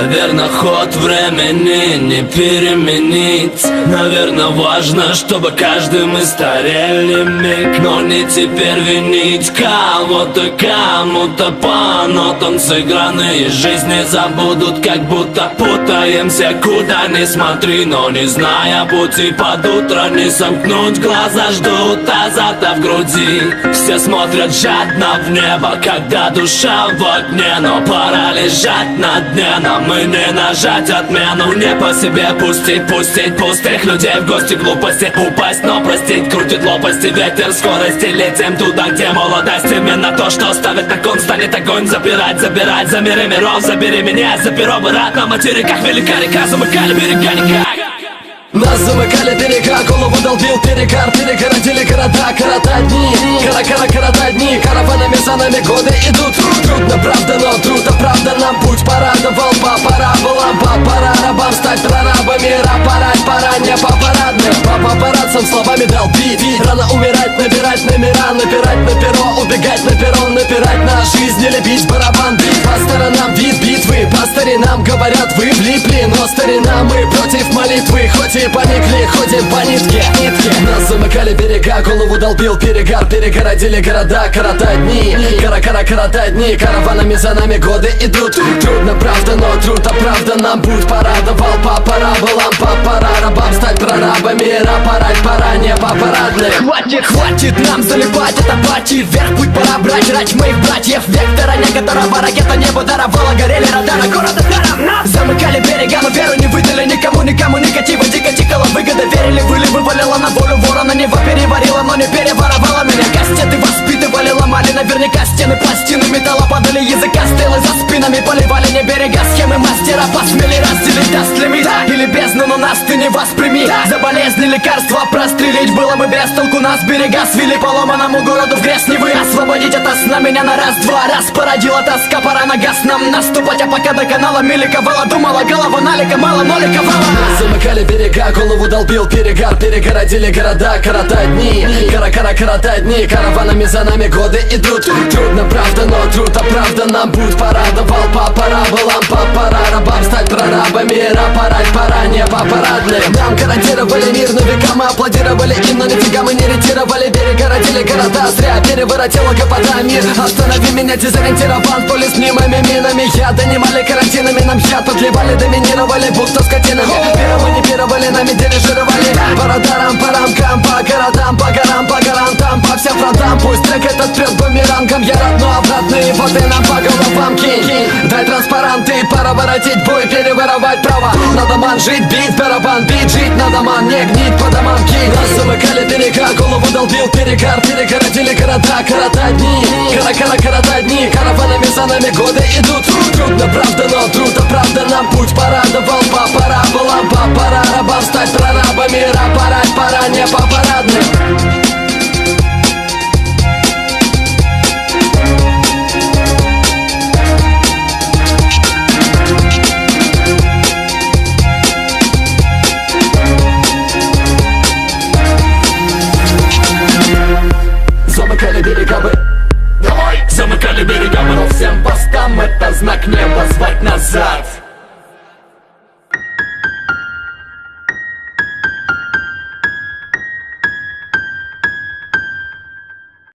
Наверное, ход времени не переменить. Наверное, важно, чтобы каждый мы старели миг. Но не теперь винить кого-то, кому-то по нотам сыгранные жизни забудут, как будто путаемся, куда ни смотри. Но не зная пути под утро, не сомкнуть глаза, ждут азарта в груди. Все смотрят жадно в небо, когда душа в огне. Но пора лежать на дне, нам и не нажать отмену. Не по себе пустить пустых людей в гости, глупости упасть, но простить. Крутит лопасти ветер скорости, летим туда, где молодость. Именно то, что ставит на кон, станет огонь забирать за миры миров. Забери меня за перо, бы рад на материках. Велика река, замыкали берега никак. Нас замыкали берега, голову долбил перегар. Перегородили города, коротать дни. Корота дни, караванами за нами годы идут. Трудно, правда, но трудно, правда. Нам путь порадовал по параболам. Пора рабам стать прорабами. Рапорать пора не по парадным. По папарацам словами дал бит. Рано умирать, набирать номера. Напирать на перо, убегать на перрон. Напирать на жизнь или бить барабан. Бит по сторонам, вид битвы. По старинам говорят, вы влипли. Но старина, мы против молитвы. Хоть и поникли, ходим по нитке. Нас замыкали берега, голову долбил перегар. Перегородили города, коротать дни. Коротать дни, караванами за нами годы идут. Трудно, правда, но трудно, правда. Нам путь порадовал по параболам. Пора рабам стать прорабами. Рапорать пора не по парадным. Хватит нам залипать, это пати. Вверх путь пора брать, рать моих братьев. Вектора некоторого ракета небо даровала. Горели радары города даром. Замыкали берега, но веру не выдали никому негатива. Дико тикала выгода, верили, вывалила на волю ворона. Нево переварила, но не переворовала меня. Кастеты воспитывали, ломали наверняка стены. Пластины металла падали, языка стрелы за спинами поливали не берега. Схемы мастера посмели разделить, даст лимит или бездну, но нас ты не восприми. За болезни лекарства прострелить было бы без толку. Нас берега свели по ломаному городу в грязь Невы. Освободить от сна меня на раз-два раз породила тоска, пора на газ нам наступать. А пока до канала меликовала, думала голова налика, мало но ликовала. Нас замыкали берега, голову долбил перегар. Перегородили города, коротать дни. Коротать дни, караванами за нами годы идут. Трудно, правда, но трудно, правда. Нам путь порадовал по параболам. Пора рабам стать прорабами. Рапорать пора не по парадным. Нам гарантировали мир на века, мы аплодировали им, но нифига мы не ретировали. Перегородили города, зря переворотила гопота мир. Останови меня, дезориентирован, поле с мнимыми минами. Я донимали карантинами, нам яд подливали, доминировали, будто скотинами. Пираманипировали, нами дирижировали. По радарам, по рамкам, по городам, по горам, по гарантам, по всем фронтам. Пусть трек этот прет бумерангом. Я родной обратный, вот и нам по головам кинь. Дай транспаранты, пора воротить бой, переворовать право. Надо ман жить, бит, барабан, бит, жить надо ман, не гнить по домам кинь. Нас замыкали берега, голову долбил перегар. Перегородили города, коротать дни. Коротать дни, караванами за нами годы идут. Трудно, правда, но трудно, правда. Нам путь порадовал по параболам. Пора рабам стать прорабами. Рапорать пора не по парадным.